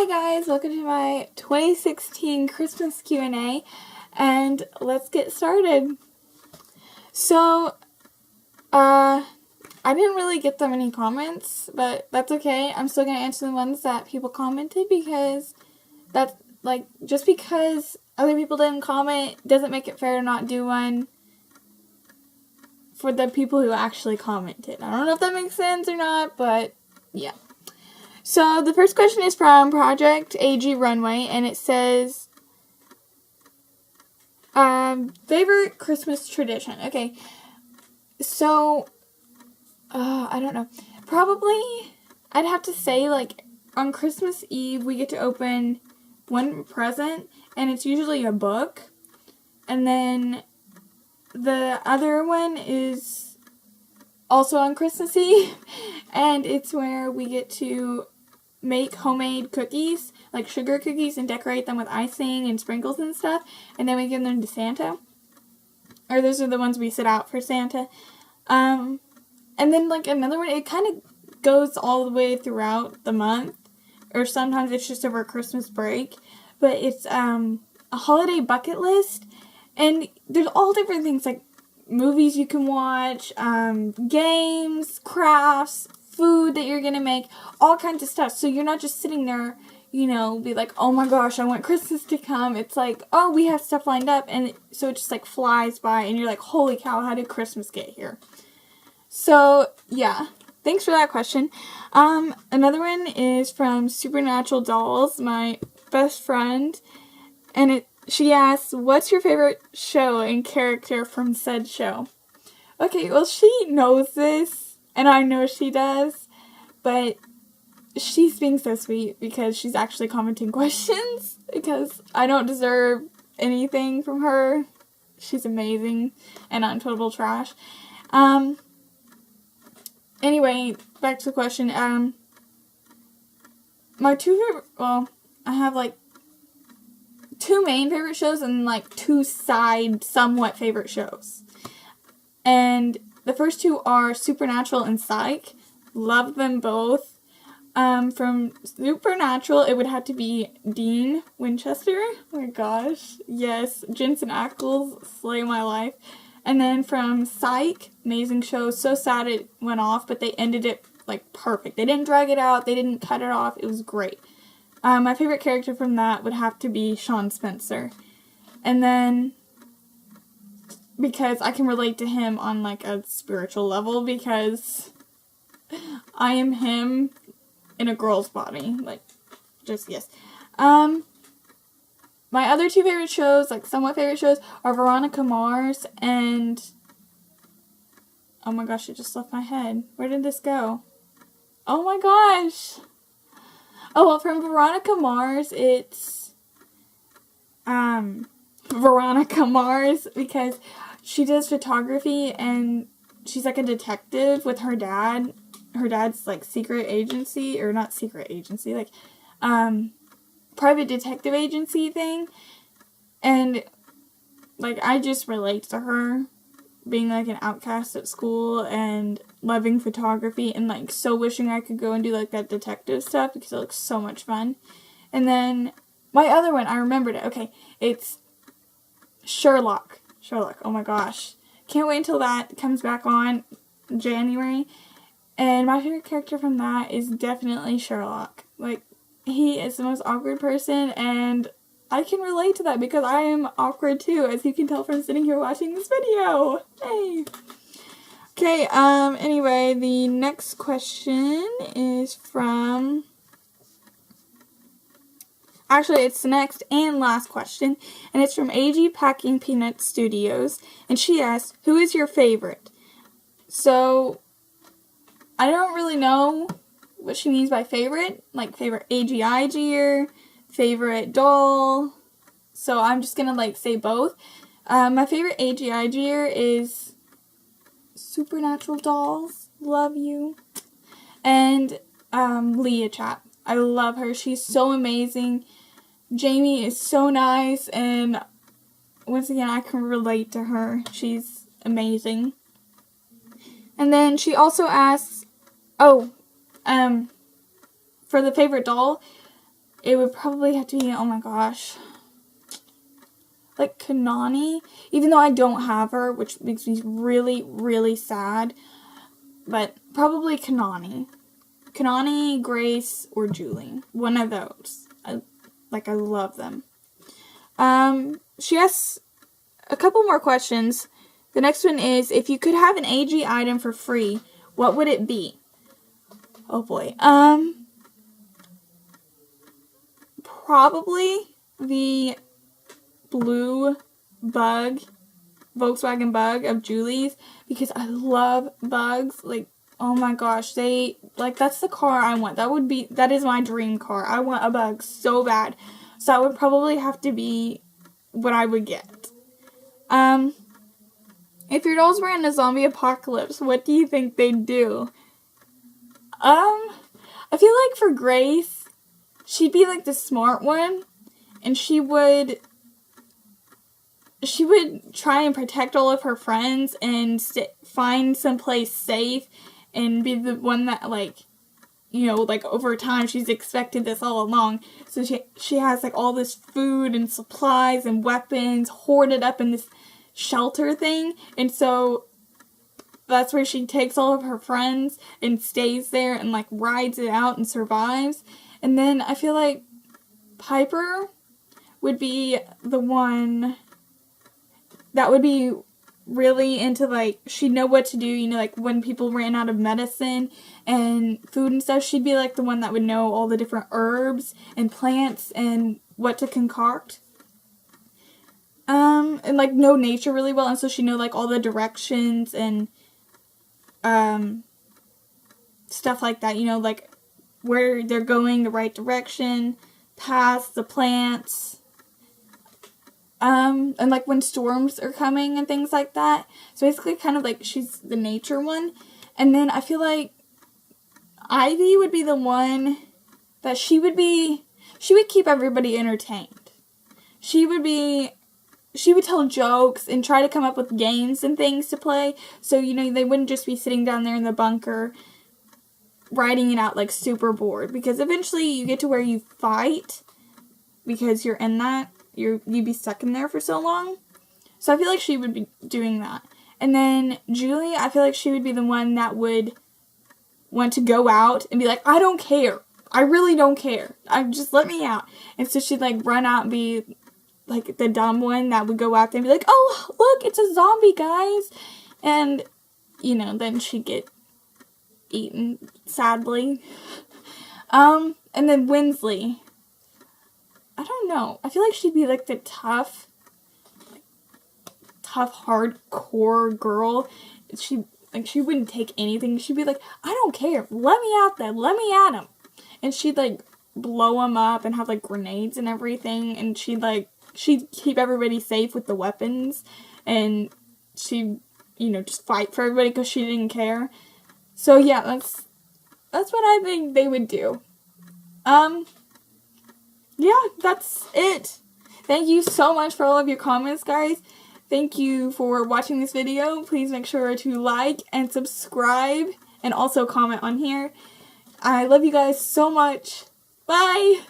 Hi guys, welcome to my 2016 Christmas Q&A, and let's get started. So, I didn't really get that many comments, but that's okay. I'm still going to answer the ones that people commented because that's, just because other people didn't comment doesn't make it fair to not do one for the people who actually commented. I don't know if that makes sense or not, but yeah. So the first question is from Project AG Runway, and it says, favorite Christmas tradition. Okay, so, I don't know. Probably, I'd have to say, on Christmas Eve, we get to open one present, and it's usually a book. And then the other one is also on Christmas Eve, and it's where we get to make homemade cookies, like sugar cookies, and decorate them with icing and sprinkles and stuff, and then we give them to Santa. Or those are the ones we sit out for Santa. And then another one, it kind of goes all the way throughout the month, or sometimes it's just over Christmas break, but it's a holiday bucket list, and there's all different things, like movies you can watch, games, crafts, food that you're gonna make, all kinds of stuff. So you're not just sitting there, be like, oh my gosh, I want Christmas to come. It's like, oh, we have stuff lined up, and so it just flies by, and you're like, holy cow, how did Christmas get here? So yeah, thanks for that question. Another one is from Supernatural Dolls, my best friend, and she asks, what's your favorite show and character from said show? Okay, well, she knows this, and I know she does, but she's being so sweet because she's actually commenting questions because I don't deserve anything from her. She's amazing, and I'm total trash. Anyway, back to the question. My two favorite, well, I have two main favorite shows and two side somewhat favorite shows. And the first two are Supernatural and Psych. Love them both. From Supernatural, it would have to be Dean Winchester. Oh my gosh. Yes, Jensen Ackles slay my life. And then from Psych, amazing show. So sad it went off, but they ended it perfect. They didn't drag it out. They didn't cut it off. It was great. My favorite character from that would have to be Sean Spencer. And then, because I can relate to him on a spiritual level, because I am him in a girl's body. Yes. My other two favorite shows, somewhat favorite shows, are Veronica Mars and, oh my gosh, it just left my head. Where did this go? Oh my gosh. Oh, well, from Veronica Mars, it's, Veronica Mars, because she does photography, and she's a detective with her dad. Her dad's secret agency, or not secret agency, private detective agency thing. And I just relate to her being an outcast at school and loving photography and so wishing I could go and do that detective stuff because it looks so much fun. And then my other one, I remembered it. Okay, it's Sherlock. Oh my gosh. Can't wait until that comes back on in January. And my favorite character from that is definitely Sherlock. He is the most awkward person, and I can relate to that because I am awkward too, as you can tell from sitting here watching this video. Hey! Okay, anyway, the next question is from... Actually, it's the next and last question, and it's from AG Packing Peanut Studios, and she asks, who is your favorite? So, I don't really know what she means by favorite, favorite AGI or favorite doll, so I'm just gonna say both. My favorite AGI is Supernatural Dolls, love you, and Leah Chat. I love her. She's so amazing. Jamie is so nice, and once again, I can relate to her. She's amazing. And then she also asks, for the favorite doll, it would probably have to be, oh my gosh, like Kanani, even though I don't have her, which makes me really, really sad, but probably Kanani. Kanani, Grace, or Julie. One of those. I love them. She asks a couple more questions. The next one is, if you could have an AG item for free, what would it be? Oh boy. Probably the blue bug, Volkswagen Bug of Julie's, because I love bugs. Like, oh my gosh, that's the car I want. That is my dream car. I want a bug so bad. So that would probably have to be what I would get. If your dolls were in a zombie apocalypse, what do you think they'd do? I feel like for Grace, she'd be like the smart one, and she would try and protect all of her friends and find someplace safe and be the one that, like, you know, like, over time she's expected this all along. So she has, like, all this food and supplies and weapons hoarded up in this shelter thing. And so that's where she takes all of her friends and stays there and, like, rides it out and survives. And then I feel like Piper would be the one that would be really into, like, she'd know what to do, you know, like, when people ran out of medicine and food and stuff, she'd be, like, the one that would know all the different herbs and plants and what to concoct. And, like, know nature really well, and so she'd know, like, all the directions and, stuff like that, you know, like, where they're going, the right direction, paths, the plants, and, like, when storms are coming and things like that. So basically kind of like she's the nature one. And then I feel like Ivy would be the one that she would keep everybody entertained. She would tell jokes and try to come up with games and things to play. So, you know, they wouldn't just be sitting down there in the bunker writing it out, like, super bored. Because eventually you get to where you fight because you're in that. You'd be stuck in there for so long. So I feel like she would be doing that. And then Julie, I feel like she would be the one that would want to go out and be like, I don't care. I really don't care. Just let me out. And so she'd, like, run out and be, like, the dumb one that would go out there and be like, oh, look, it's a zombie, guys. And, you know, then she'd get eaten, sadly. And then Winsley, I don't know. I feel like she'd be, like, the tough, hardcore girl. She wouldn't take anything. She'd be like, I don't care. Let me out there. Let me at him. And she'd, like, blow them up and have, like, grenades and everything. And she'd keep everybody safe with the weapons. And she'd, you know, just fight for everybody because she didn't care. So, yeah, that's what I think they would do. Yeah, that's it. Thank you so much for all of your comments, guys. Thank you for watching this video. Please make sure to like and subscribe and also comment on here. I love you guys so much. Bye!